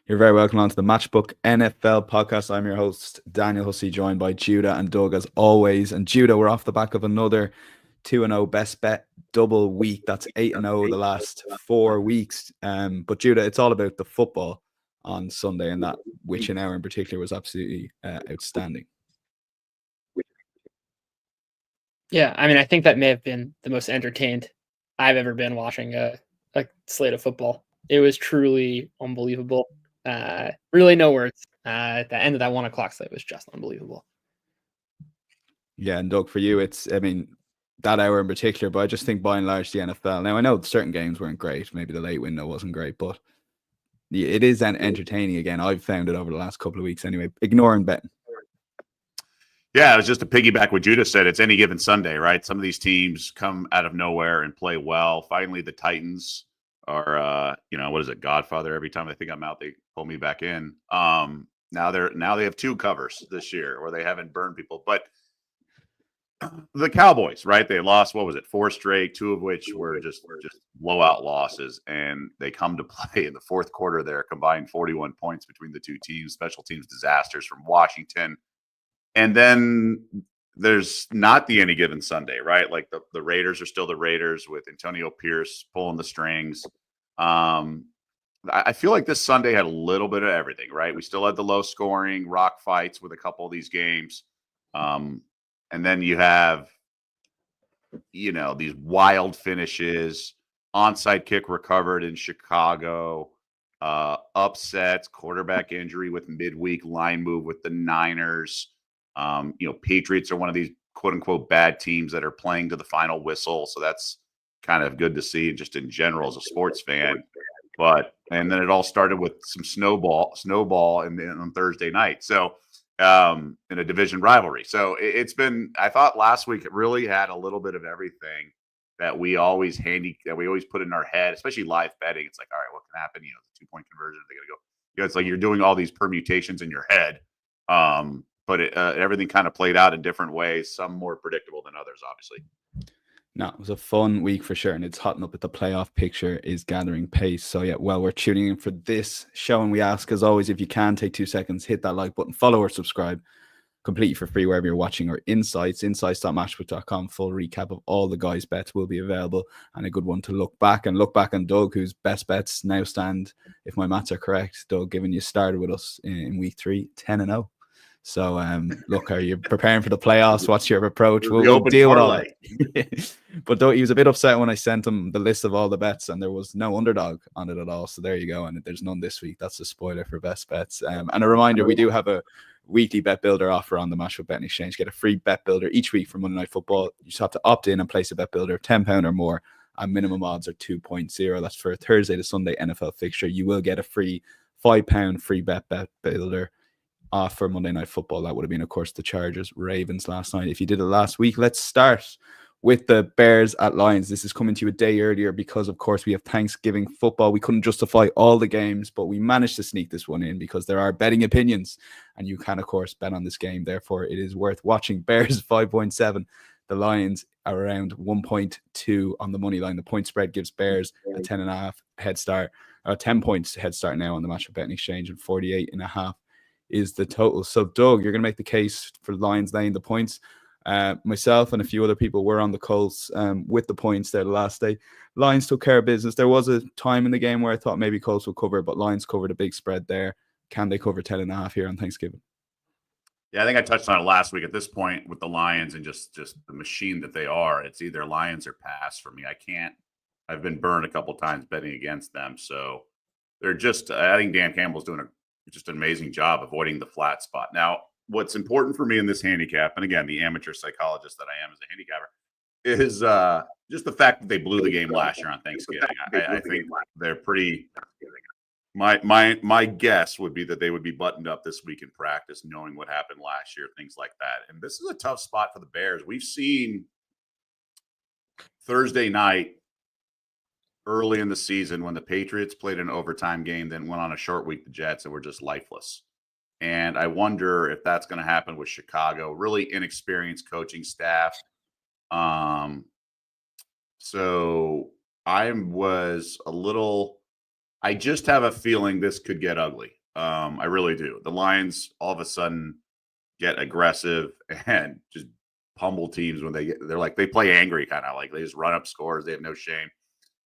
You're very welcome on to the Matchbook NFL podcast. I'm your host, Daniel Hussey, joined by Judah and Doug as always. And Judah, we're off the back of another 2-0 best bet double week. That's 8-0 the last 4 weeks. But Judah, it's all about the football on Sunday, and that witching hour in particular was absolutely outstanding. Yeah, I mean, I think that may have been the most entertained I've ever been watching a slate of football. It was truly unbelievable. Really no words. The end of that 1 o'clock slate was just unbelievable. Yeah, and Doug, for you, that hour in particular, but I just think by and large the NFL. Now, I know certain games weren't great. Maybe the late window wasn't great, but it is entertaining again. I've found it over the last couple of weeks anyway, ignoring betting. Yeah, it was just to piggyback what Judah said. It's any given Sunday, right? Some of these teams come out of nowhere and play well. Finally, the Titans are, what is it, Godfather? Every time I think I'm out, they pull me back in. Now they have 2 covers this year where they haven't burned people. But the Cowboys, right? They lost, 4 straight, 2 of which were just blowout losses, and they come to play in the fourth quarter there, combined 41 points between the 2 teams. Special teams disasters from Washington. And then there's not the any given Sunday, right? Like the Raiders are still the Raiders with Antonio Pierce pulling the strings. I feel like this Sunday had a little bit of everything, right? We still had the low scoring rock fights with a couple of these games. And then you have, these wild finishes, onside kick recovered in Chicago, upsets, quarterback injury with midweek line move with the Niners. Patriots are one of these quote unquote bad teams that are playing to the final whistle. So that's kind of good to see just in general as a sports fan. And then it all started with some snowball on Thursday night. So in a division rivalry. So it's been, I thought last week it really had a little bit of everything that we always put in our head, especially live betting. It's like, all right, what can happen? The 2-point conversion, they got to go. It's like you're doing all these permutations in your head. But everything kind of played out in different ways, some more predictable than others, obviously. No, it was a fun week for sure, and it's hotting up. But the playoff picture is gathering pace. So yeah, well, we're tuning in for this show, and we ask, as always, if you can take 2 seconds, hit that like button, follow or subscribe, completely for free wherever you're watching our insights.matchbook.com. Full recap of all the guys' bets will be available, and a good one to look back on Doug, whose best bets now stand, if my maths are correct, Doug, given you started with us in week 3, 10-0. So, look, are you preparing for the playoffs? What's your approach? We'll deal with all that. But though he was a bit upset when I sent him the list of all the bets, and there was no underdog on it at all. So there you go. And there's none this week. That's a spoiler for best bets. And a reminder, we do have a weekly bet builder offer on the Matchbook Betting Exchange. Get a free bet builder each week for Monday Night Football. You just have to opt in and place a bet builder, £10 or more, and minimum odds are 2.0. That's for a Thursday to Sunday NFL fixture. You will get a free £5 free bet builder for Monday Night Football. That would have been, of course, the Chargers Ravens last night. If you did it last week, let's start with the Bears at Lions. This is coming to you a day earlier because, of course, we have Thanksgiving football. We couldn't justify all the games, but we managed to sneak this one in because there are betting opinions, and you can, of course, bet on this game. Therefore, it is worth watching. Bears 5.7. The Lions are around 1.2 on the money line. The point spread gives Bears a 10.5 head start, 10 points head start now on the Matchbook Betting Exchange, and 48.5 is the total. So, Doug, you're going to make the case for Lions laying the points. Myself and a few other people were on the Colts with the points there the last day. Lions took care of business. There was a time in the game where I thought maybe Colts would cover, but Lions covered a big spread there. Can they cover 10.5 here on Thanksgiving? Yeah, I think I touched on it last week. At this point with the Lions and just the machine that they are, it's either Lions or pass for me. I've been burned a couple times betting against them. So they're just, I think Dan Campbell's doing just an amazing job avoiding the flat spot. Now, what's important for me in this handicap, and again, the amateur psychologist that I am as a handicapper, is just the fact that they blew the game last year on Thanksgiving. I think they're pretty. My guess would be that they would be buttoned up this week in practice, knowing what happened last year, things like that. And this is a tough spot for the Bears. We've seen Thursday night early in the season when the Patriots played an overtime game, then went on a short week, the Jets, and were just lifeless. And I wonder if that's going to happen with Chicago. Really inexperienced coaching staff. So I I just have a feeling this could get ugly. I really do. The Lions all of a sudden get aggressive and just pummel teams when they play angry, kind of like they just run up scores. They have no shame.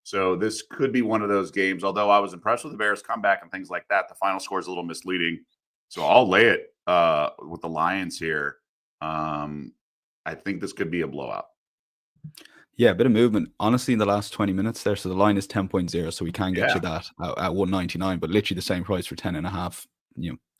So this could be one of those games. Although I was impressed with the Bears' comeback and things like that, the final score is a little misleading. So I'll lay it with the Lions here. I think this could be a blowout. Yeah, a bit of movement. Honestly, in the last 20 minutes there, so the line is 10.0, so we can get you that at 199, but literally the same price for 10.5,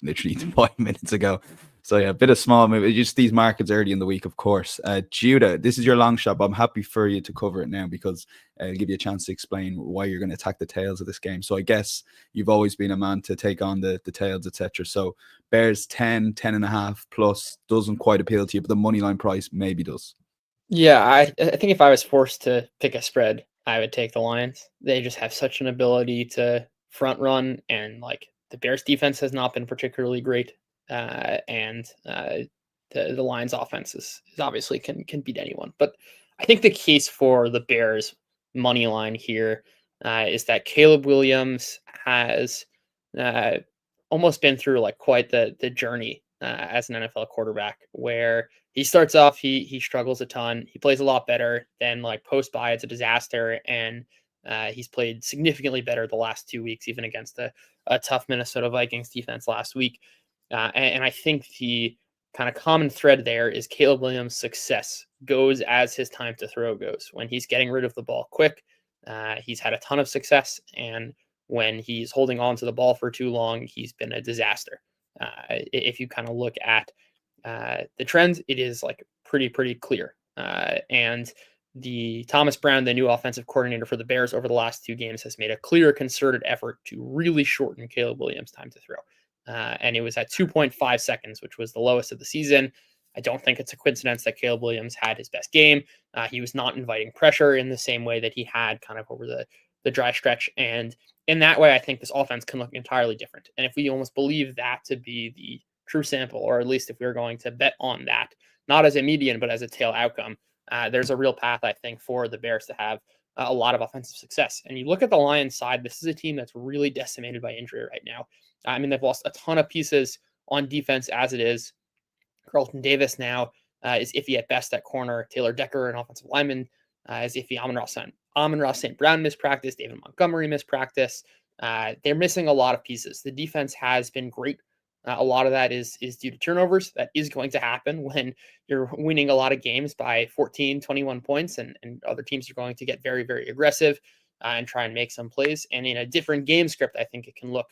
literally 5 minutes ago. So yeah, a bit of small move. It's just these markets early in the week, of course. Judah, this is your long shot, but I'm happy for you to cover it now because it'll give you a chance to explain why you're going to attack the tails of this game. So I guess you've always been a man to take on the tails, etc. So Bears 10.5 plus doesn't quite appeal to you, but the money line price maybe does. Yeah, I think if I was forced to pick a spread, I would take the Lions. They just have such an ability to front run, and like the Bears defense has not been particularly great. And the Lions offense is obviously can beat anyone. But I think the case for the Bears money line here is that Caleb Williams has almost been through like quite the journey as an NFL quarterback, where he starts off, he struggles a ton. He plays a lot better. Then like post bye, it's a disaster, and he's played significantly better the last 2 weeks, even against a tough Minnesota Vikings defense last week. And I think the kind of common thread there is Caleb Williams' success goes as his time to throw goes. When he's getting rid of the ball quick, he's had a ton of success, and when he's holding on to the ball for too long, he's been a disaster. If you kind of look at the trends, it is like pretty clear. And the Thomas Brown, the new offensive coordinator for the Bears over the last 2 games, has made a clear concerted effort to really shorten Caleb Williams' time to throw. And it was at 2.5 seconds, which was the lowest of the season. I don't think it's a coincidence that Caleb Williams had his best game. He was not inviting pressure in the same way that he had kind of over the dry stretch. And in that way, I think this offense can look entirely different. And if we almost believe that to be the true sample, or at least if we're going to bet on that, not as a median, but as a tail outcome, there's a real path, I think, for the Bears to have a lot of offensive success. And you look at the Lions side, this is a team that's really decimated by injury right now. I mean, they've lost a ton of pieces on defense as it is. Carlton Davis now is iffy at best at corner. Taylor Decker, an offensive lineman, is iffy. Amon-Ra St. Brown missed practice. David Montgomery missed practice. They're missing a lot of pieces. The defense has been great. A lot of that is due to turnovers. That is going to happen when you're winning a lot of games by 14, 21 points, and other teams are going to get very, very aggressive and try and make some plays. And in a different game script, I think it can look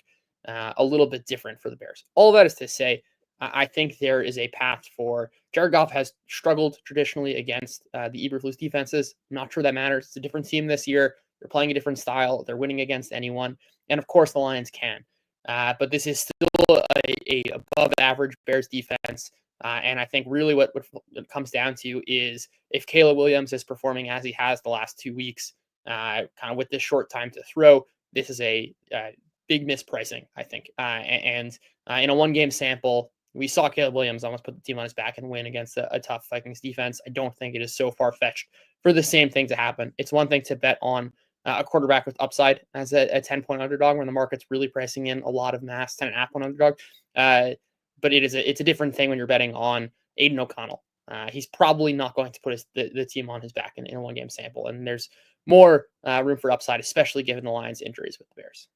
a little bit different for the Bears. All that is to say, I think there is a path for Jared Goff has struggled traditionally against the Eberflus defenses. I'm not sure that matters. It's a different team this year. They're playing a different style. They're winning against anyone. And of course, the Lions can. But this is still a above average Bears defense. And I think really what it comes down to is if Caleb Williams is performing as he has the last 2 weeks, kind of with this short time to throw, this is a big mispricing, I think. And in a 1-game sample, we saw Caleb Williams almost put the team on his back and win against a tough Vikings defense. I don't think it is so far-fetched for the same thing to happen. It's one thing to bet on a quarterback with upside as a 10-point underdog when the market's really pricing in a lot of mass 10.5-point underdog. But it's a different thing when you're betting on Aiden O'Connell. He's probably not going to put the team on his back in a 1-game sample. And there's more room for upside, especially given the Lions' injuries with the Bears.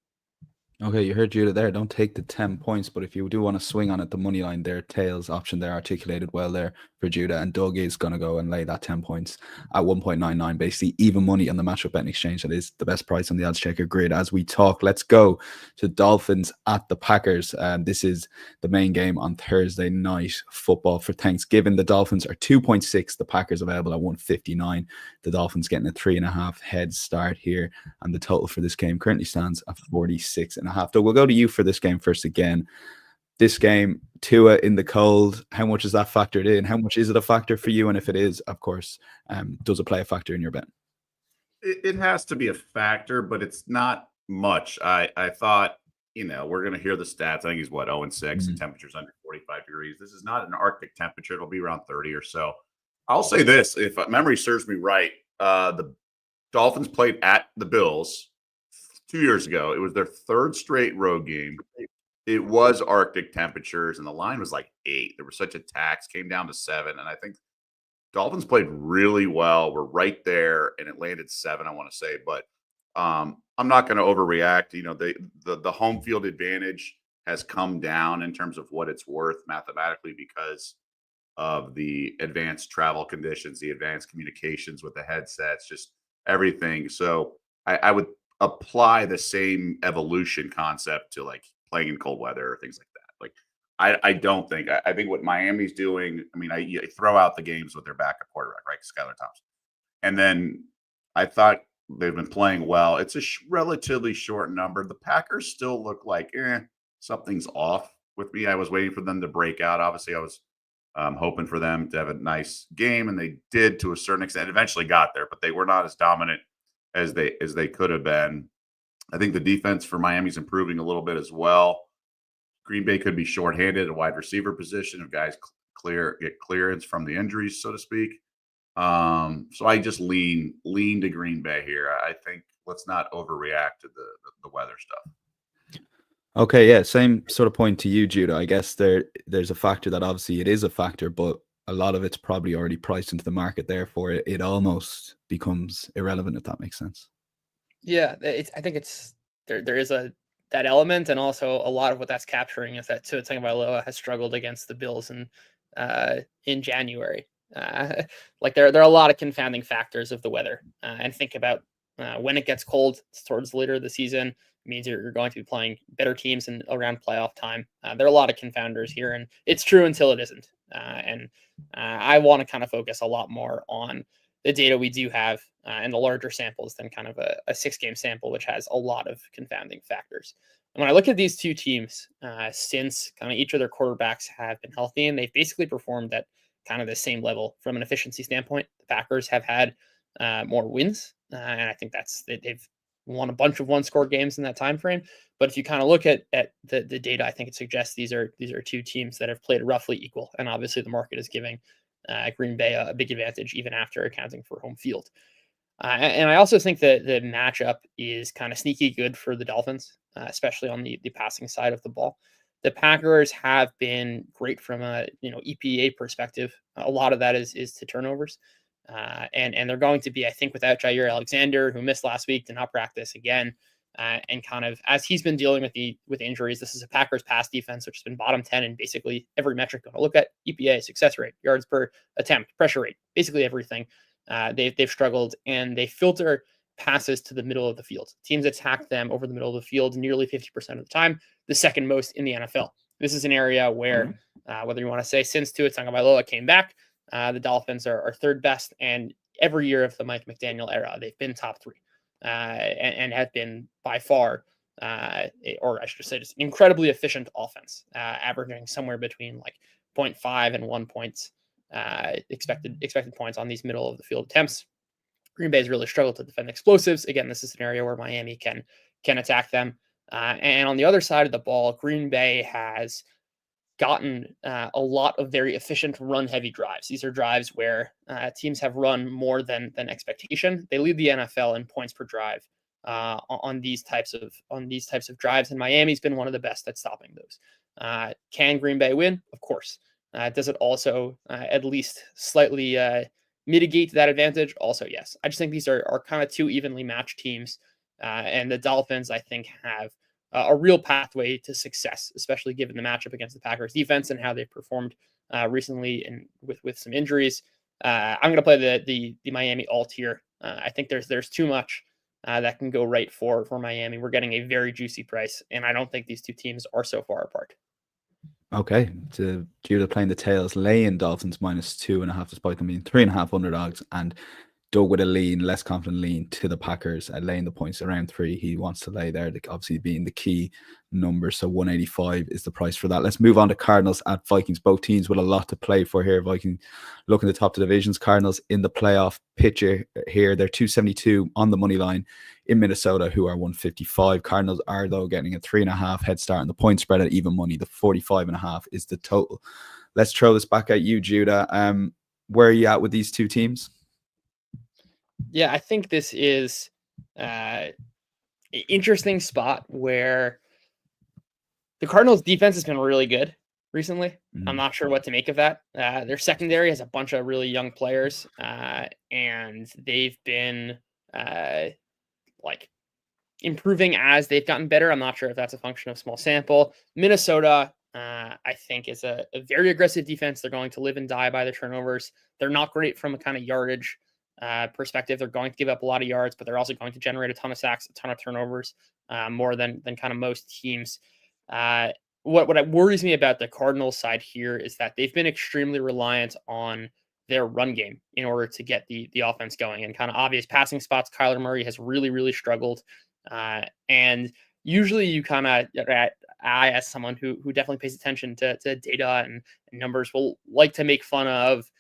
Okay, you heard Judah there. Don't take the 10 points, but if you do want to swing on it, the money line there, tails option there, articulated well there for Judah. And Doug is going to go and lay that 10 points at 1.99, basically even money on the matchup betting exchange. That is the best price on the odds checker grid as we talk. Let's go to Dolphins at the Packers. This is the main game on Thursday night football for Thanksgiving. The Dolphins are 2.6, the Packers available at 159. The Dolphins getting a 3.5 head start here. And the total for this game currently stands at 46.5. Doug, we'll go to you for this game first again. This game, Tua in the cold, how much is that factored in? How much is it a factor for you? And if it is, of course, does it play a factor in your bet? It has to be a factor, but it's not much. I thought, we're going to hear the stats. I think he's 0-6, and temperature's under 45 degrees. This is not an Arctic temperature. It'll be around 30 or so. I'll say this, if memory serves me right, the Dolphins played at the Bills 2 years ago. It was their third straight road game. It was Arctic temperatures, and the line was like 8. There was such a tax, came down to 7, and I think Dolphins played really well. We're right there, and it landed 7, I want to say. But I'm not going to overreact. You know, the home field advantage has come down in terms of what it's worth mathematically because of the advanced travel conditions, the advanced communications with the headsets, just everything. So I would apply the same evolution concept to like playing in cold weather or things like that. Like I don't think I think what Miami's doing. I mean, I throw out the games with their backup quarterback, right, Skylar Thompson, and then I thought they've been playing well. It's a relatively short number. The Packers still look like something's off with me. I was waiting for them to break out. Obviously, I was hoping for them to have a nice game, and they did to a certain extent. Eventually got there, but they were not as dominant as they could have been. I think the defense for Miami's improving a little bit as well. Green Bay could be shorthanded at a wide receiver position if guys get clearance from the injuries, so to speak. So I just lean to Green Bay here. I think let's not overreact to the weather stuff. Okay, yeah, same sort of point to you, Judah. I guess there's a factor that obviously it is a factor, but a lot of it's probably already priced into the market. Therefore, it almost becomes irrelevant, if that makes sense. Yeah, I think it's there is that element, and also a lot of what that's capturing is that Tua Tagovailoa has struggled against the Bills in January. Like there are a lot of confounding factors of the weather, and think about when it gets cold towards later the season. It means you're going to be playing better teams and around playoff time. There are a lot of confounders here, and it's true until it isn't. And I want to kind of focus a lot more on the data we do have and the larger samples than kind of a 6-game sample, which has a lot of confounding factors. And when I look at these two teams, since kind of each of their quarterbacks have been healthy, and they've basically performed at kind of the same level from an efficiency standpoint. The Packers have had more wins, and I think they've won a bunch of one-score games in that time frame. But if you kind of look at the data, I think it suggests these are two teams that have played roughly equal, and obviously the market is giving Green Bay a big advantage even after accounting for home field. And I also think that the matchup is kind of sneaky good for the Dolphins, especially on the passing side of the ball. The Packers have been great from a EPA perspective. A lot of that is to turnovers, and they're going to be, I think, without Jair Alexander, who missed last week, to not practice again, and kind of as he's been dealing with injuries. This is a Packers pass defense which has been bottom 10 in basically every metric going to look at: EPA, success rate, yards per attempt, pressure rate, basically everything. They've struggled, and they filter passes to the middle of the field. Teams attack them over the middle of the field nearly 50% of the time, the second most in the NFL. This is an area where, whether you want to say since Tua Tagovailoa came back, the Dolphins are third best, and every year of the Mike McDaniel era, they've been top 3, and have been by far, or I should say, just incredibly efficient offense, averaging somewhere between like 0.5 and 1 points expected points on these middle of the field attempts. Green Bay has really struggled to defend explosives. Again, this is an area where Miami can attack them. And on the other side of the ball, Green Bay has gotten a lot of very efficient run-heavy drives. These are drives where teams have run more than expectation. They lead the NFL in points per drive on these types of drives, and Miami's been one of the best at stopping those. Can Green Bay win? Of course. Does it also at least slightly mitigate that advantage? Also, yes. I just think these are kind of two evenly matched teams, and the Dolphins, I think, have a real pathway to success, especially given the matchup against the Packers defense and how they've performed recently and with some injuries. I'm going to play the Miami alt here. I think there's too much that can go right for Miami. We're getting a very juicy price, and I don't think these two teams are so far apart. Okay, to Judah playing the tails, laying Dolphins -2.5, despite them being 3.5 underdogs, and Doug with a less confident lean to the Packers at laying the points around 3. He wants to lay there, obviously being the key number. So 185 is the price for that. Let's move on to Cardinals at Vikings. Both teams with a lot to play for here. Vikings looking to top the divisions. Cardinals in the playoff picture here. They're 272 on the money line in Minnesota, who are 155. Cardinals are, though, getting a 3.5 head start on the point spread at even money. The 45.5 is the total. Let's throw this back at you, Judah. Where are you at with these two teams? Yeah, I think this is interesting spot where the Cardinals defense has been really good recently. I'm not sure what to make of that. Their secondary has a bunch of really young players, and they've been like improving as they've gotten better. I'm not sure if that's a function of small sample. Minnesota, I think, is a very aggressive defense. They're going to live and die by the turnovers. They're not great from a kind of yardage perspective. They're going to give up a lot of yards, but they're also going to generate a ton of sacks, a ton of turnovers, more than kind of most teams. What worries me about the Cardinals side here is that they've been extremely reliant on their run game in order to get the offense going. And kind of obvious passing spots, Kyler Murray has really, really struggled. And usually you kind of, I, as someone who definitely pays attention to data and numbers, will like to make fun of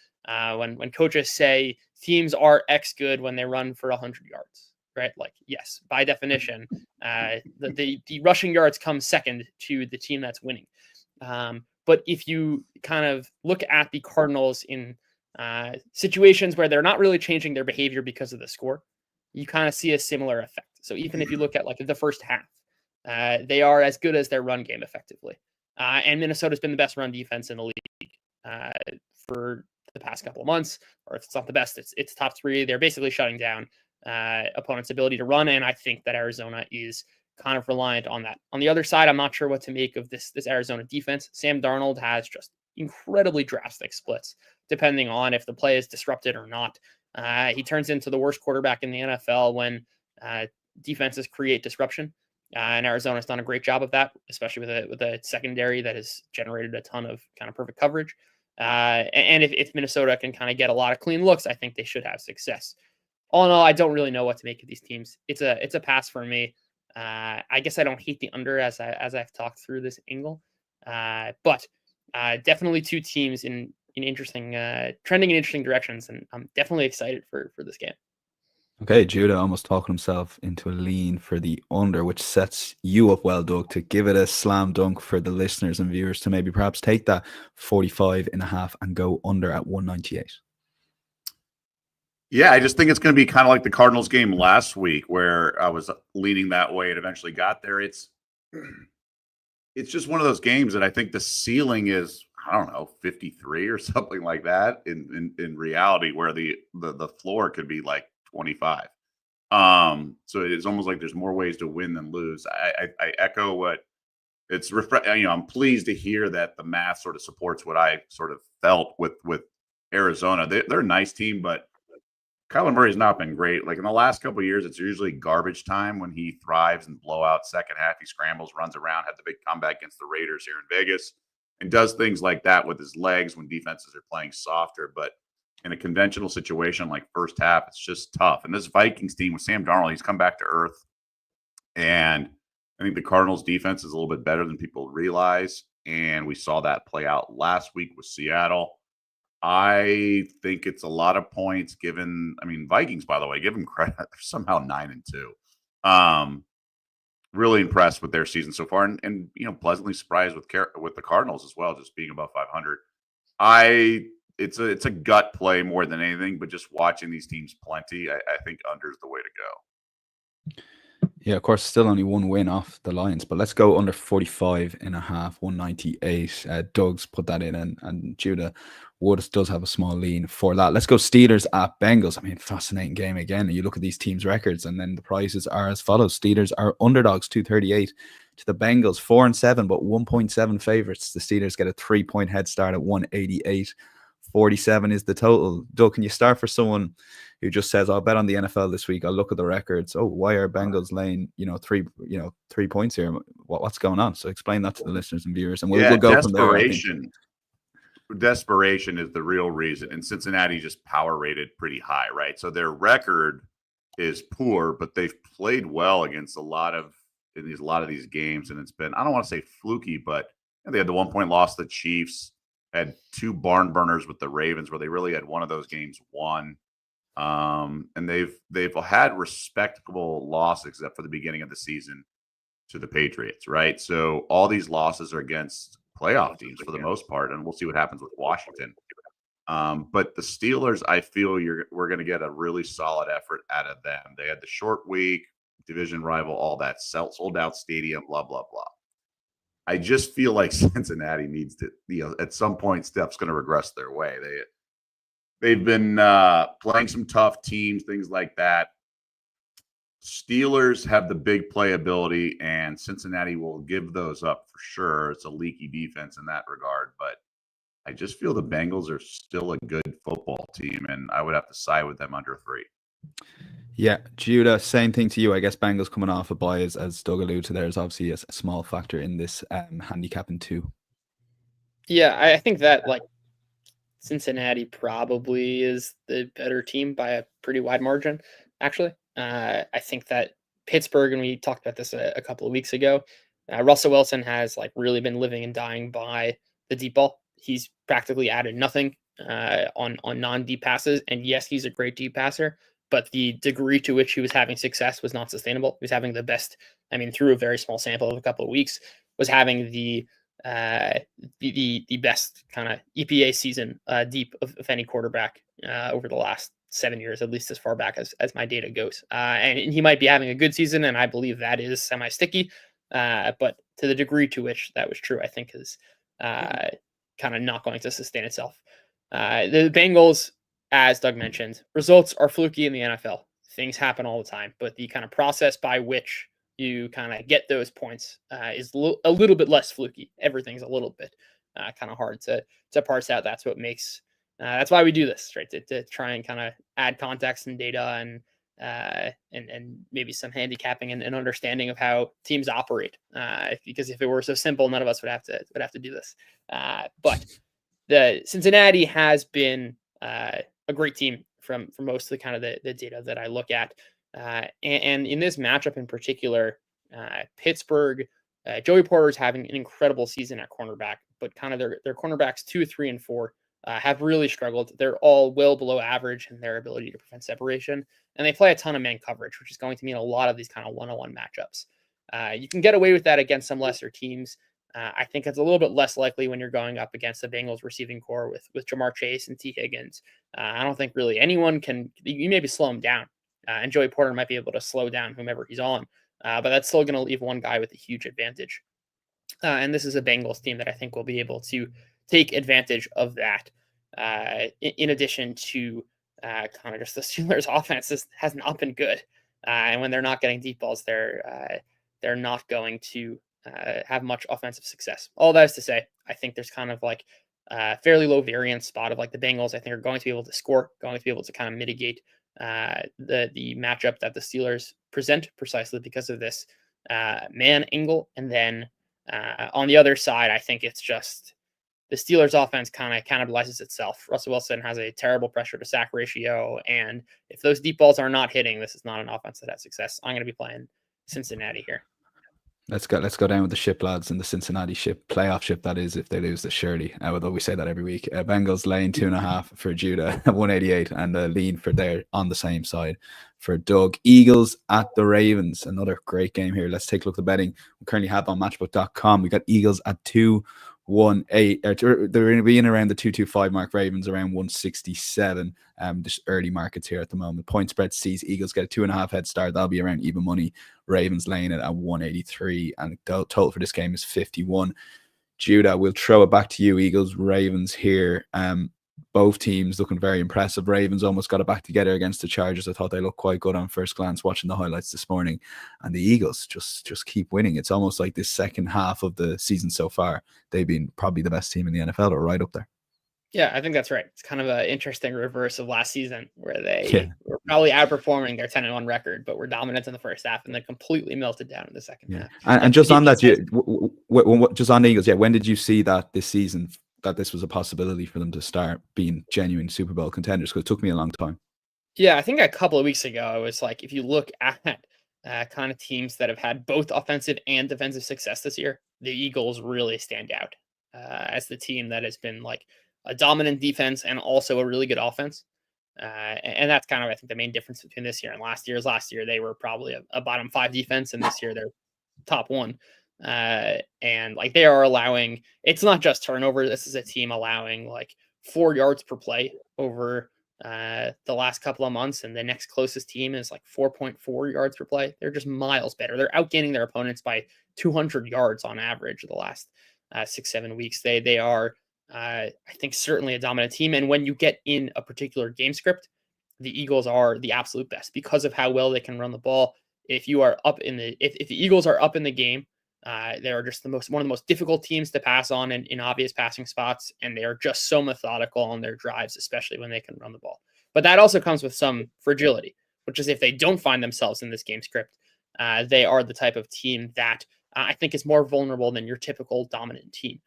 when coaches say teams are X good when they run for 100 yards, right? Like, yes, by definition, the rushing yards come second to the team that's winning. But if you kind of look at the Cardinals in situations where they're not really changing their behavior because of the score, you kind of see a similar effect. So even if you look at like the first half, they are as good as their run game effectively. And Minnesota's been the best run defense in the league for the past couple of months, or if it's not the best, it's top three. They're basically shutting down opponents' ability to run. And I think that Arizona is kind of reliant on that. On the other side, I'm not sure what to make of this Arizona defense. Sam Darnold has just incredibly drastic splits, depending on if the play is disrupted or not. He turns into the worst quarterback in the NFL when defenses create disruption. And Arizona's done a great job of that, especially with a secondary that has generated a ton of kind of perfect coverage. And if Minnesota can kind of get a lot of clean looks, I think they should have success. All in all, I don't really know what to make of these teams. It's a pass for me. I guess I don't hate the under as I've talked through this angle, but definitely two teams in interesting trending in interesting directions, and I'm definitely excited for this game. Okay, Judah almost talking himself into a lean for the under, which sets you up well, Doug, to give it a slam dunk for the listeners and viewers to maybe perhaps take that 45.5 and go under at 198. Yeah, I just think it's going to be kind of like the Cardinals game last week where I was leaning that way and eventually got there. It's just one of those games that I think the ceiling is, I don't know, 53 or something like that in reality, where the floor could be like 25. So it's almost like there's more ways to win than lose. I echo what it's I'm pleased to hear that the math sort of supports what I sort of felt with Arizona. They're a nice team, but Kyler Murray's not been great. Like in the last couple of years, it's usually garbage time when he thrives and blowout. Second half, he scrambles, runs around, had the big comeback against the Raiders here in Vegas, and does things like that with his legs when defenses are playing softer. But in a conventional situation like first half, it's just tough. And this Vikings team with Sam Darnold, he's come back to earth. And I think the Cardinals defense is a little bit better than people realize. And we saw that play out last week with Seattle. I think it's a lot of points given. I mean, Vikings, by the way, give them credit. They're somehow 9-2. Really impressed with their season so far, and pleasantly surprised with the Cardinals as well, just being above 500. It's a gut play more than anything, but just watching these teams plenty, I think under is the way to go. Yeah, of course, still only one win off the Lions, but let's go under 45.5, 198. Doug's put that in, and Judah Wood does have a small lean for that. Let's go Steelers at Bengals. I mean, fascinating game again. You look at these teams' records, and then the prices are as follows. Steelers are underdogs, 238 to the Bengals, 4-7, but 1.7 favorites. The Steelers get a 3-point head start at 188. 47 is the total. Doug, can you start for someone who just says, I'll bet on the NFL this week, I'll look at the records. Oh, why are Bengals laying, 3 points here? What's going on? So explain that to the listeners and viewers, and we'll go from there. Desperation is the real reason. And Cincinnati just power rated pretty high, right? So their record is poor, but they've played well against a lot of these games. And it's been, I don't want to say fluky, but they had the 1-point loss to the Chiefs, had 2 barn burners with the Ravens where they really had one of those games won. And they've had respectable losses except for the beginning of the season to the Patriots, right? So all these losses are against playoff teams for the most part, and we'll see what happens with Washington. But the Steelers, I feel we're going to get a really solid effort out of them. They had the short week. division rival, all that, sold out stadium, blah, blah, blah. I just feel like Cincinnati needs to, at some point, Steph's going to regress their way. They've been playing some tough teams, things like that. Steelers have the big playability, and Cincinnati will give those up for sure. It's a leaky defense in that regard, but I just feel the Bengals are still a good football team, and I would have to side with them under 3. Yeah, Judah, same thing to you. I guess Bengals coming off a bye, as Doug alluded to there, is obviously a small factor in this handicapping too. Yeah, I think that like Cincinnati probably is the better team by a pretty wide margin, actually. I think that Pittsburgh, and we talked about this a couple of weeks ago, Russell Wilson has like really been living and dying by the deep ball. He's practically added nothing on non-deep passes. And yes, he's a great deep passer, but the degree to which he was having success was not sustainable. He was having the best, I mean, through a very small sample of a couple of weeks, was having the best kind of EPA season deep of any quarterback over the last 7 years, at least as far back as my data goes. And he might be having a good season, and I believe that is semi-sticky. But to the degree to which that was true, I think is kind of not going to sustain itself. The Bengals, as Doug mentioned, results are fluky in the NFL. Things happen all the time, but the kind of process by which you kind of get those points is a little bit less fluky. Everything's a little bit kind of hard to parse out. That's what makes that's why we do this, right? To try and kind of add context and data and maybe some handicapping and understanding of how teams operate. Because if it were so simple, none of us would have to do this. But the Cincinnati has been a great team from most of the kind of the data that I look at. And in this matchup in particular, Pittsburgh, Joey Porter's having an incredible season at cornerback, but kind of their cornerbacks 2, 3, and 4 have really struggled. They're all well below average in their ability to prevent separation, and they play a ton of man coverage, which is going to mean a lot of these kind of one-on-one matchups. You can get away with that against some lesser teams. I think it's a little bit less likely when you're going up against the Bengals receiving core with Jamar Chase and T. Higgins. I don't think really anyone can. You maybe slow him down. And Joey Porter might be able to slow down whomever he's on, but that's still going to leave one guy with a huge advantage. And this is a Bengals team that I think will be able to take advantage of that. In addition to kind of just the Steelers' offense has not been good, and when they're not getting deep balls, they're not going to have much offensive success. All that is to say, I think there's kind of like fairly low variance spot of like the Bengals. I think are going to be able to score, going to be able to kind of mitigate the matchup that the Steelers present precisely because of this man angle. And then on the other side, I think it's just the Steelers offense kind of cannibalizes itself. Russell Wilson has a terrible pressure to sack ratio. And if those deep balls are not hitting, this is not an offense that has success. I'm going to be playing Cincinnati here. Let's go down with the ship, lads, and the Cincinnati ship, playoff ship, that is, if they lose this surely. Although we say that every week. Bengals laying 2.5 for Judah, 188, and the lean for there on the same side for Doug. Eagles at the Ravens, another great game here. Let's take a look at the betting we currently have on matchbook.com. We got Eagles at 218. They're being around the 225 mark. Ravens around 167. Just early markets here at the moment. Point spread sees Eagles get a 2.5 head start. That'll be around even money. Ravens laying it at 183, and the total for this game is 51. Judah, we'll throw it back to you. Eagles, Ravens here. Both teams looking very impressive. Ravens almost got it back together against the Chargers. I thought they looked quite good on first glance watching the highlights this morning. And the Eagles just keep winning. It's almost like this second half of the season so far, they've been probably the best team in the NFL, or right up there. Yeah, I think that's right. It's kind of an interesting reverse of last season where they were probably outperforming their 10-1 record, but were dominant in the first half and then completely melted down in the second half. And just on that, just on the Eagles, when did you see that this season, that this was a possibility for them to start being genuine Super Bowl contenders? Because it took me a long time. Yeah, I think a couple of weeks ago, it was like, if you look at kind of teams that have had both offensive and defensive success this year, the Eagles really stand out as the team that has been like a dominant defense and also a really good offense. And that's kind of, I think, the main difference between this year and last year. Last year, they were probably a bottom 5 defense, and this year they're top 1. And like they are allowing, it's not just turnover. This is a team allowing like 4 yards per play over the last couple of months, and the next closest team is like 4.4 yards per play. They're just miles better. They're outgaining their opponents by 200 yards on average the last 6-7 weeks. They are, I think, certainly a dominant team. And when you get in a particular game script, the Eagles are the absolute best because of how well they can run the ball. If you are up in the, if the Eagles are up in the game, they are just one of the most difficult teams to pass on in obvious passing spots, and they are just so methodical on their drives, especially when they can run the ball. But that also comes with some fragility, which is if they don't find themselves in this game script, they are the type of team that I think is more vulnerable than your typical dominant team,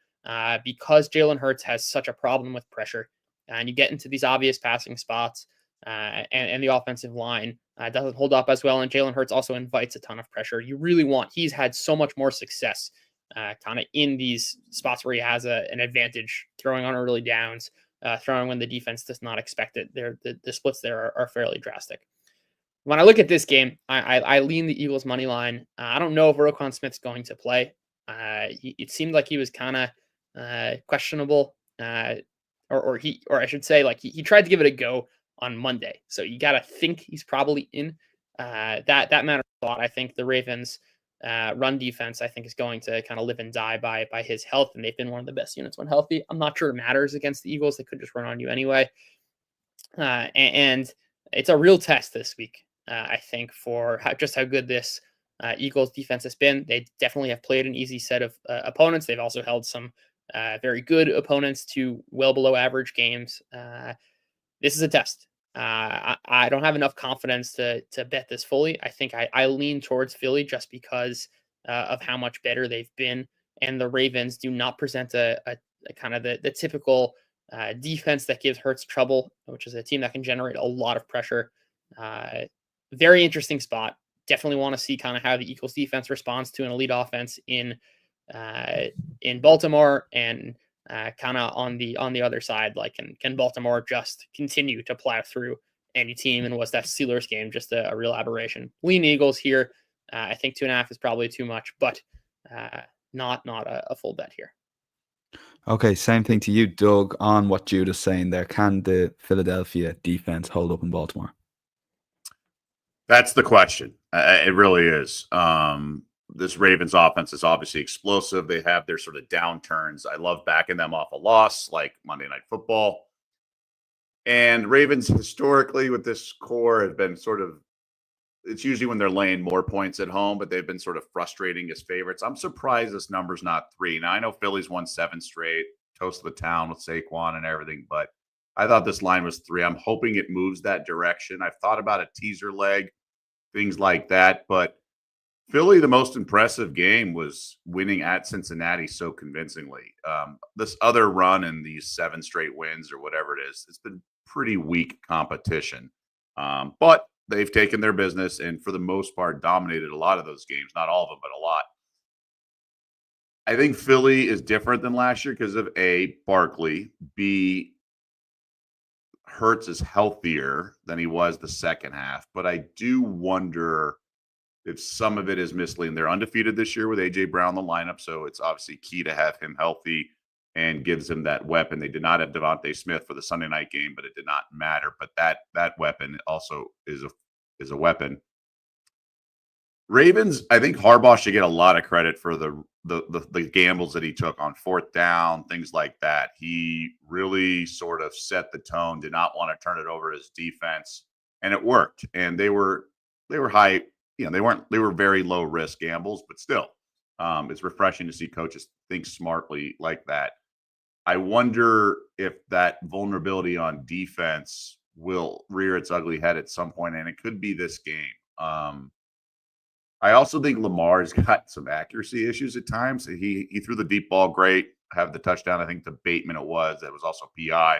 because Jalen Hurts has such a problem with pressure, and you get into these obvious passing spots, and the offensive line doesn't hold up as well. And Jalen Hurts also invites a ton of pressure. He's had so much more success kind of in these spots where he has an advantage, throwing on early downs, throwing when the defense does not expect it. The splits there are fairly drastic. When I look at this game, I lean the Eagles money line. I don't know if Roquan Smith's going to play. It seemed like he was kind of questionable, or I should say, like he tried to give it a go on Monday. So you got to think he's probably in. That matters a lot. I think the Ravens run defense, I think, is going to kind of live and die by his health, and they've been one of the best units when healthy. I'm not sure it matters against the Eagles. They could just run on you anyway. And it's a real test this week, I think, for how good this Eagles defense has been. They definitely have played an easy set of opponents. They've also held some very good opponents to well below average games. This is a test. I don't have enough confidence to bet this fully. I think I lean towards Philly just because of how much better they've been. And the Ravens do not present a kind of the typical defense that gives Hurts trouble, which is a team that can generate a lot of pressure. Very interesting spot. Definitely want to see kind of how the Eagles defense responds to an elite offense in Baltimore, and kind of on the other side, like can Baltimore just continue to plow through any team, and was that Steelers game just a real aberration? Lean Eagles here. I think 2.5 is probably too much, but not a full bet here. Okay, same thing to you, Doug, on what Jude is saying there. Can the Philadelphia defense hold up in Baltimore? That's the question. It really is. This Ravens offense is obviously explosive. They have their sort of downturns. I love backing them off a loss like Monday Night Football. And Ravens historically with this core have been sort of, it's usually when they're laying more points at home, but they've been sort of frustrating as favorites. I'm surprised this number's not 3. Now, I know Philly's won 7 straight, toast of the town with Saquon and everything, but I thought this line was 3. I'm hoping it moves that direction. I've thought about a teaser leg, things like that, but Philly, the most impressive game was winning at Cincinnati so convincingly. This other run and these 7 straight wins or whatever it is, it's been pretty weak competition. But they've taken their business and for the most part dominated a lot of those games. Not all of them, but a lot. I think Philly is different than last year because of A, Barkley, B, Hurts is healthier than he was the second half. But I do wonder if some of it is misleading. They're undefeated this year with A.J. Brown in the lineup, so it's obviously key to have him healthy and gives him that weapon. They did not have Devontae Smith for the Sunday night game, but it did not matter. But that weapon also is a weapon. Ravens, I think Harbaugh should get a lot of credit for the gambles that he took on 4th down, things like that. He really sort of set the tone, did not want to turn it over to his defense, and it worked. And they were high. You know, they were very low risk gambles, but still, it's refreshing to see coaches think smartly like that. I wonder if that vulnerability on defense will rear its ugly head at some point, and it could be this game. I also think Lamar's got some accuracy issues at times. He threw the deep ball great, have the touchdown, I think to Bateman it was. That was also PI.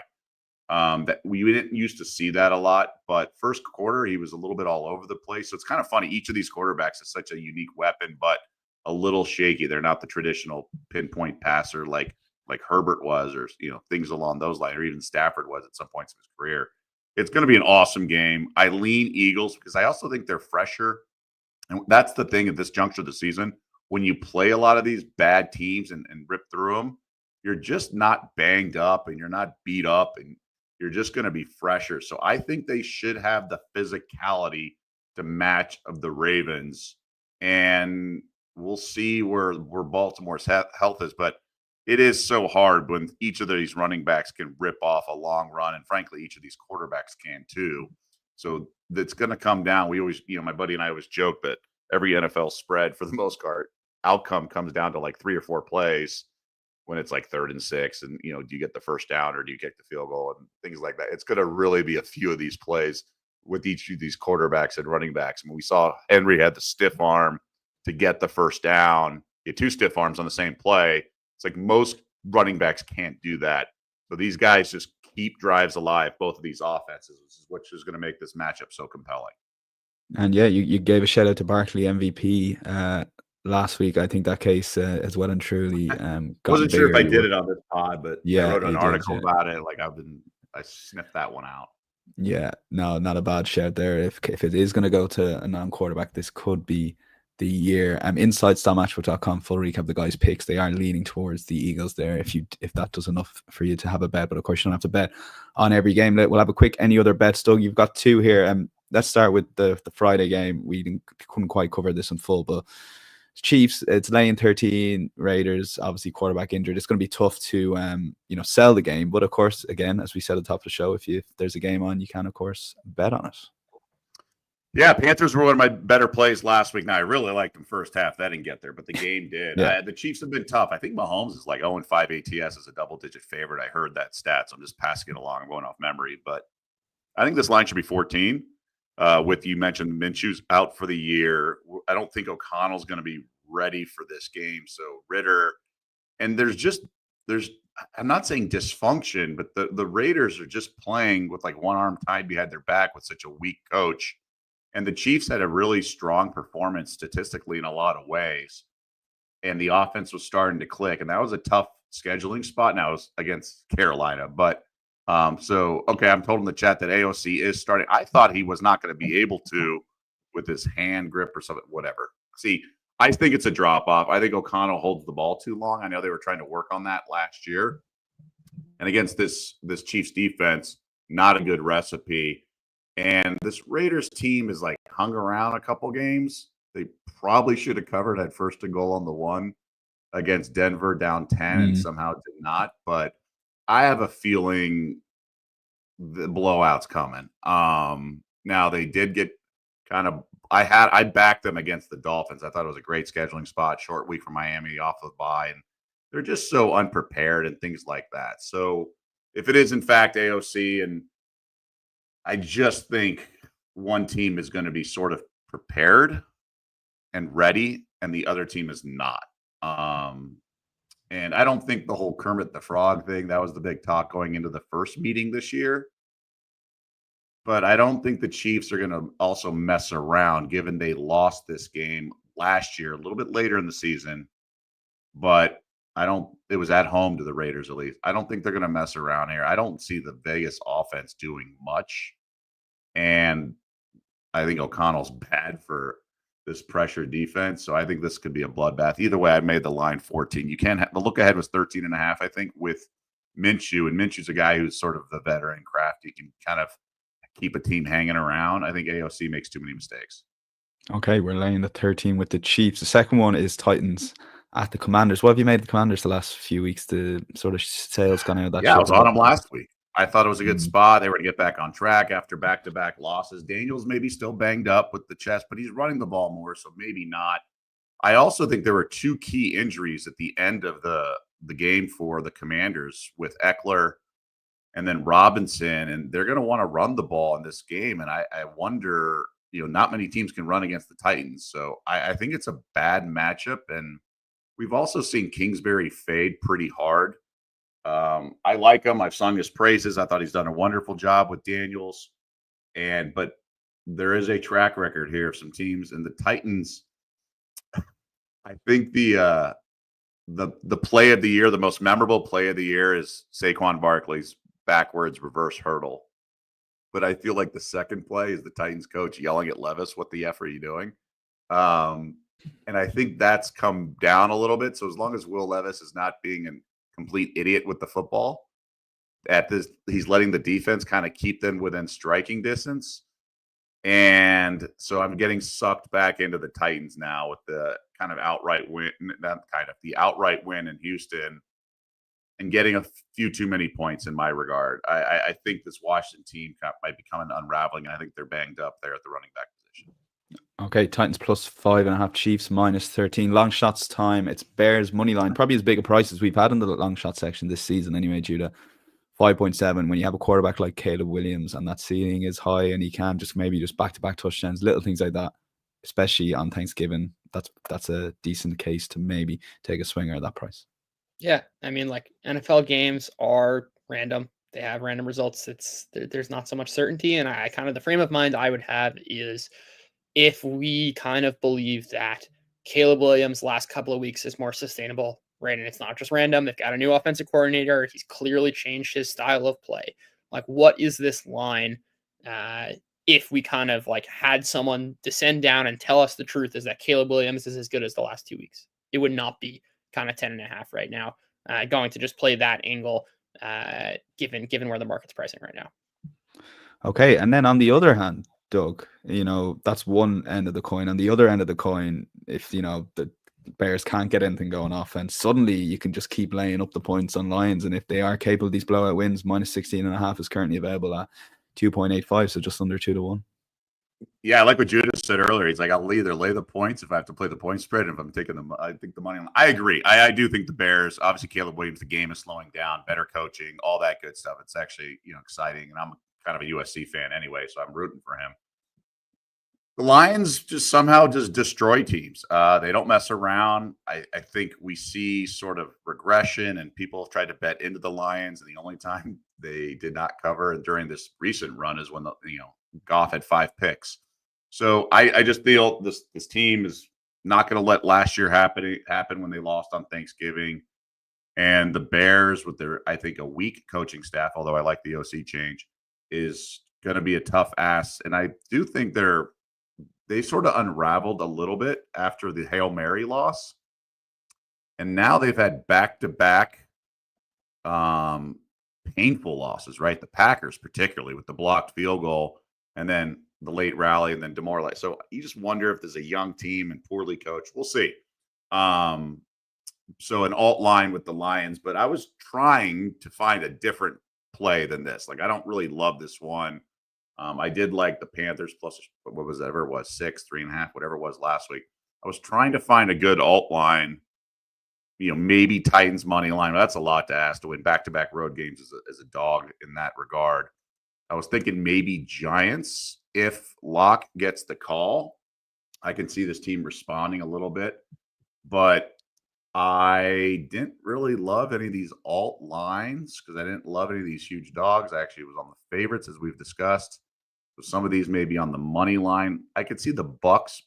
That we didn't used to see that a lot, but first quarter he was a little bit all over the place. So it's kind of funny. Each of these quarterbacks is such a unique weapon, but a little shaky. They're not the traditional pinpoint passer like Herbert was, or things along those lines, or even Stafford was at some points in his career. It's going to be an awesome game. I lean Eagles because I also think they're fresher, and that's the thing at this juncture of the season. When you play a lot of these bad teams and rip through them, you're just not banged up and you're not beat up, and you're just going to be fresher. So I think they should have the physicality to match of the Ravens, and we'll see where Baltimore's health is. But it is so hard when each of these running backs can rip off a long run, and frankly, each of these quarterbacks can too. So that's going to come down. We always, my buddy and I always joke that every NFL spread, for the most part, outcome comes down to like 3 or 4 plays when it's like 3rd and 6, and do you get the first down or do you get the field goal and things like that. It's going to really be a few of these plays with each of these quarterbacks and running backs. I mean, we saw Henry had the stiff arm to get the first down. He had 2 stiff arms on the same play. It's like most running backs can't do that. So these guys just keep drives alive, both of these offenses, which is going to make this matchup so compelling. And yeah, you gave a shout out to Barkley MVP last week. I think that case is well and truly wasn't sure if I did it on this pod, but yeah, I wrote an article about it. Like I sniffed that one out. Yeah, no, not a bad shout there. If it is going to go to a non-quarterback, this could be the year. Inside StatMatchbook.com, full recap of the guys' picks. They are leaning towards the Eagles there. If that does enough for you to have a bet, but of course you don't have to bet on every game. We'll have a quick any other bets. Doug, you've got 2 here. Let's start with the Friday game. We couldn't quite cover this in full, but Chiefs, it's laying 13. Raiders, obviously quarterback injured. It's going to be tough to sell the game, but of course, again, as we said at the top of the show, if there's a game on, you can of course bet on it. Yeah, Panthers were one of my better plays last week. Now I really liked them first half. That didn't get there, but the game did. Yeah. The Chiefs have been tough. I think Mahomes is like 0-5 ATS as a double-digit favorite. I heard that stat, so I'm just passing it along. I'm going off memory, but I think this line should be 14. With you mentioned Minshew's out for the year. I don't think O'Connell's going to be ready for this game. So Ritter, and there's I'm not saying dysfunction, but the Raiders are just playing with like one arm tied behind their back with such a weak coach. And the Chiefs had a really strong performance statistically in a lot of ways. And the offense was starting to click. And that was a tough scheduling spot. Now it was against Carolina. But okay, I'm told in the chat that AOC is starting. I thought he was not going to be able to with his hand grip or something, whatever. See, I think it's a drop off. I think O'Connell holds the ball too long. I know they were trying to work on that last year. And against this Chiefs defense, not a good recipe. And this Raiders team is like hung around a couple games. They probably should have covered at 1st and goal on the 1 against Denver down 10 and somehow did not. But I have a feeling the blowout's coming. Now they did get kind of I backed them against the Dolphins. I thought it was a great scheduling spot, short week for Miami off of bye, and they're just so unprepared and things like that. So if it is in fact AOC, and I just think one team is going to be sort of prepared and ready, and the other team is not. And I don't think the whole Kermit the Frog thing, that was the big talk going into the first meeting this year. But I don't think the Chiefs are going to also mess around, given they lost this game last year, a little bit later in the season. But it was at home to the Raiders, at least. I don't think they're going to mess around here. I don't see the Vegas offense doing much. And I think O'Connell's bad for this pressure defense. So I think this could be a bloodbath. Either way, I made the line 14. You can't the look ahead was 13.5, I think, with Minshew. And Minshew's a guy who's sort of the veteran craft. He can kind of keep a team hanging around. I think AOC makes too many mistakes. Okay, we're laying the 13 with the Chiefs. The second one is Titans at the Commanders. What have you made of the Commanders the last few weeks? The sort of sales gone out of that? Yeah, I was on them last week. I thought it was a good spot. They were to get back on track after back-to-back losses. Daniels maybe still banged up with the chest, but he's running the ball more, so maybe not. I also think there were 2 key injuries at the end of the game for the Commanders with Eckler and then Robinson, and they're going to want to run the ball in this game. And I wonder, not many teams can run against the Titans. So I think it's a bad matchup. And we've also seen Kingsbury fade pretty hard. I like him. I've sung his praises. I thought he's done a wonderful job with Daniels. But there is a track record here of some teams, and the Titans, I think the play of the year, the most memorable play of the year is Saquon Barkley's backwards reverse hurdle. But I feel like the second play is the Titans coach yelling at Levis, "What the F are you doing?" And I think that's come down a little bit. So as long as Will Levis is not being a complete idiot with the football, he's letting the defense kind of keep them within striking distance. And so I'm getting sucked back into the Titans now with the kind of outright win, the outright win in Houston, and getting a few too many points in my regard. I think this Washington team might become an unraveling, and I think they're banged up there at the running back position. Okay, Titans plus 5.5, Chiefs minus 13. Long shots time. It's Bears money line. Probably as big a price as we've had in the long shot section this season anyway, Judah. 5.7. When you have a quarterback like Caleb Williams and that ceiling is high and he can just back-to-back touchdowns, little things like that, especially on Thanksgiving, that's a decent case to maybe take a swinger at that price. Yeah, I mean, like, NFL games are random. They have random results. There's not so much certainty, and I kind of, the frame of mind I would have is if we kind of believe that Caleb Williams' last couple of weeks is more sustainable, right? And it's not just random. They've got a new offensive coordinator. He's clearly changed his style of play. Like, what is this line? If we kind of like had someone descend down and tell us the truth is that Caleb Williams is as good as the last 2 weeks, it would not be kind of 10.5 right now. Going to just play that angle, given where the market's pricing right now. Okay, and then on the other hand, Doug, that's one end of the coin. On the other end of the coin, if the Bears can't get anything going offense, suddenly you can just keep laying up the points on Lions, and if they are capable of these blowout wins, minus 16.5 is currently available at 2.85, so just under 2-1. Yeah, I like what Judah said earlier. He's like, I'll either lay the points if I have to play the point spread, and if I'm taking them, I think the money. I agree. I do think the Bears, obviously Caleb Williams, the game is slowing down, better coaching, all that good stuff. It's actually exciting, and I'm kind of a USC fan anyway, so I'm rooting for him. The Lions just somehow just destroy teams. They don't mess around. I think we see sort of regression, and people have tried to bet into the Lions, and the only time they did not cover during this recent run is when Goff had 5 picks. So I just feel this team is not going to let last year happen when they lost on Thanksgiving. And the Bears, with their, I think, a weak coaching staff, although I like the OC change, is going to be a tough ask. And I do think they sort of unraveled a little bit after the Hail Mary loss. And now they've had back-to-back painful losses, right? The Packers, particularly, with the blocked field goal and then the late rally and then demoralized. So you just wonder if there's a young team and poorly coached. We'll see. So an alt line with the Lions, but I was trying to find a different play than this. Like, I don't really love this one. I did like the Panthers plus, what was that? It was 6, 3.5, whatever it was last week. I was trying to find a good alt line, maybe Titans money line. That's a lot to ask to win back-to-back road games as a dog in that regard. I was thinking maybe Giants. If Locke gets the call, I can see this team responding a little bit, but I didn't really love any of these alt lines because I didn't love any of these huge dogs. I actually was on the favorites, as we've discussed. So some of these may be on the money line. I could see the Bucks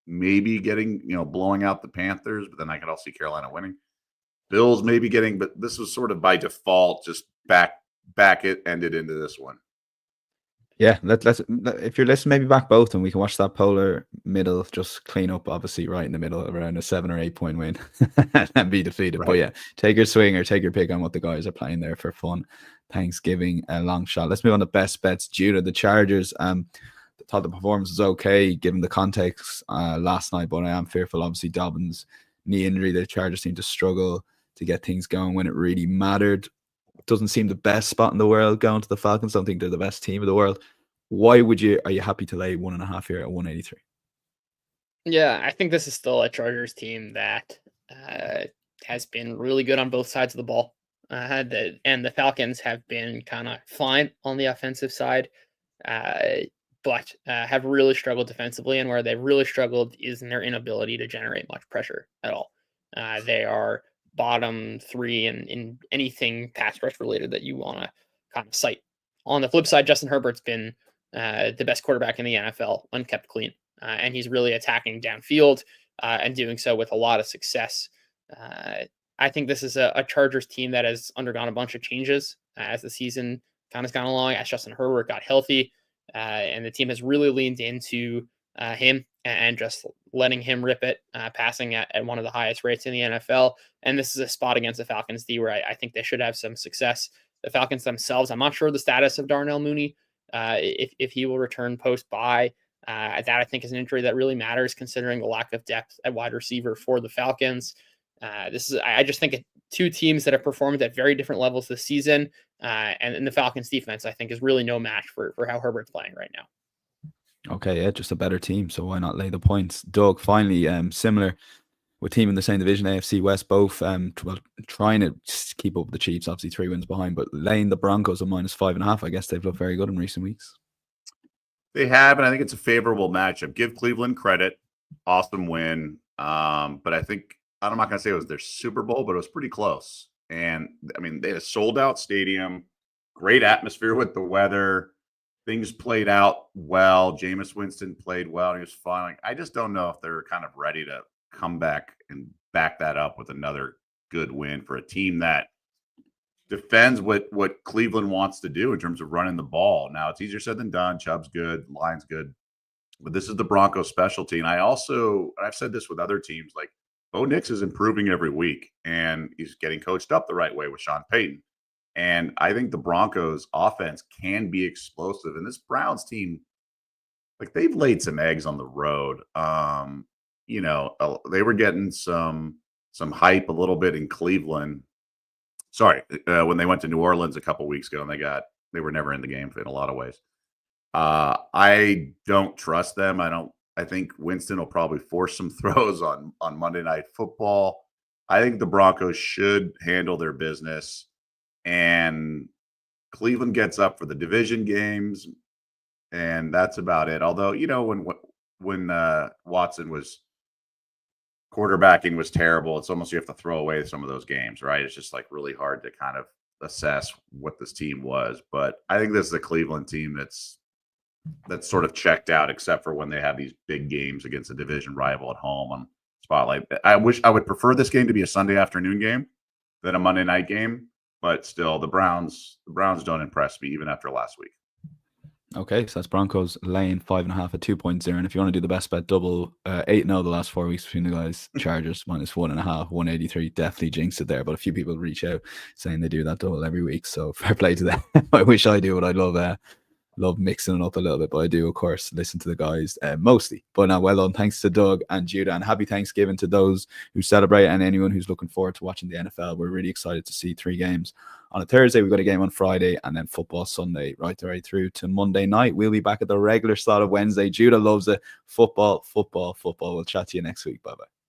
maybe getting, blowing out the Panthers, but then I could also see Carolina winning. Bills maybe getting, but this was sort of by default, just back it ended into this one. Yeah, let's if you're listening, maybe back both, and we can watch that polar middle just clean up, obviously, right in the middle around a 7 or 8 point win and be defeated. Right. But yeah, take your swing or take your pick on what the guys are playing there for fun. Thanksgiving, a long shot. Let's move on to best bets. Judah, the Chargers. Thought the performance was okay given the context last night, but I am fearful. Obviously, Dobbins' knee injury. The Chargers seem to struggle to get things going when it really mattered. Doesn't seem the best spot in the world going to the Falcons. Don't think they're the best team of the world. Why are you happy to lay 1.5 here at 183? Yeah, I think this is still a Chargers team that has been really good on both sides of the ball. And the Falcons have been kind of fine on the offensive side, but have really struggled defensively. And where they've really struggled is in their inability to generate much pressure at all. They are bottom 3 in anything pass rush related that you want to kind of cite. On the flip side, Justin Herbert's been the best quarterback in the NFL, unkept clean, and he's really attacking downfield and doing so with a lot of success. I think this is a Chargers team that has undergone a bunch of changes as the season kind of gone along, as Justin Herbert got healthy, and the team has really leaned into him and just letting him rip it, passing at one of the highest rates in the NFL. And this is a spot against the Falcons D where I think they should have some success. the Falcons themselves. I'm not sure the status of Darnell Mooney, if he will return post-bye. That I think is an injury that really matters considering the lack of depth at wide receiver for the Falcons. I just think two teams that have performed at very different levels this season, and the Falcons defense I think is really no match for how Herbert's playing right now. Okay, yeah, just a better team, so why not lay the points? Doug, finally, similar with team in the same division, AFC West, both trying to keep up with the Chiefs, obviously 3 wins behind, but laying the Broncos at -5.5. I guess they've looked very good in recent weeks. They have, and I think it's a favorable matchup. Give Cleveland credit. Awesome win. But I think, I'm not going to say it was their Super Bowl, but it was pretty close. And, I mean, they had a sold-out stadium, great atmosphere with the weather. Things played out well. Jameis Winston played well. He was fine. I just don't know if they're kind of ready to come back and back that up with another good win for a team that defends what Cleveland wants to do in terms of running the ball. Now, it's easier said than done. Chubb's good. Line's good. But this is the Broncos specialty. And I've said this with other teams, like Bo Nix is improving every week, and he's getting coached up the right way with Sean Payton. And I think the Broncos offense can be explosive. And this Browns team, like, they've laid some eggs on the road. They were getting some hype a little bit in Cleveland. Sorry, when they went to New Orleans a couple weeks ago, and they were never in the game in a lot of ways. I don't trust them. I think Winston will probably force some throws on Monday Night Football. I think the Broncos should handle their business, and Cleveland gets up for the division games, and that's about it. Although, when Watson was quarterbacking was terrible, it's almost you have to throw away some of those games, right? It's just like really hard to kind of assess what this team was. But I think this is a Cleveland team that's sort of checked out, except for when they have these big games against a division rival at home on Spotlight. I would prefer this game to be a Sunday afternoon game than a Monday night game, but still, the Browns don't impress me even after last week. Okay, so that's Broncos laying 5.5 at 2.0. And if you want to do the best bet double, 8-0 the last 4 weeks between the guys. Chargers -1.5, 183. Definitely jinxed it there. But a few people reach out saying they do that double every week. So fair play to them. I wish I do, but I love mixing it up a little bit. But I do, of course, listen to the guys mostly. But now, well done. Thanks to Doug and Judah. And happy Thanksgiving to those who celebrate and anyone who's looking forward to watching the NFL. We're really excited to see 3 games. On a Thursday, we've got a game on Friday, and then football Sunday, right through to Monday night. We'll be back at the regular slot of Wednesday. Judah loves it. Football. We'll chat to you next week. Bye-bye.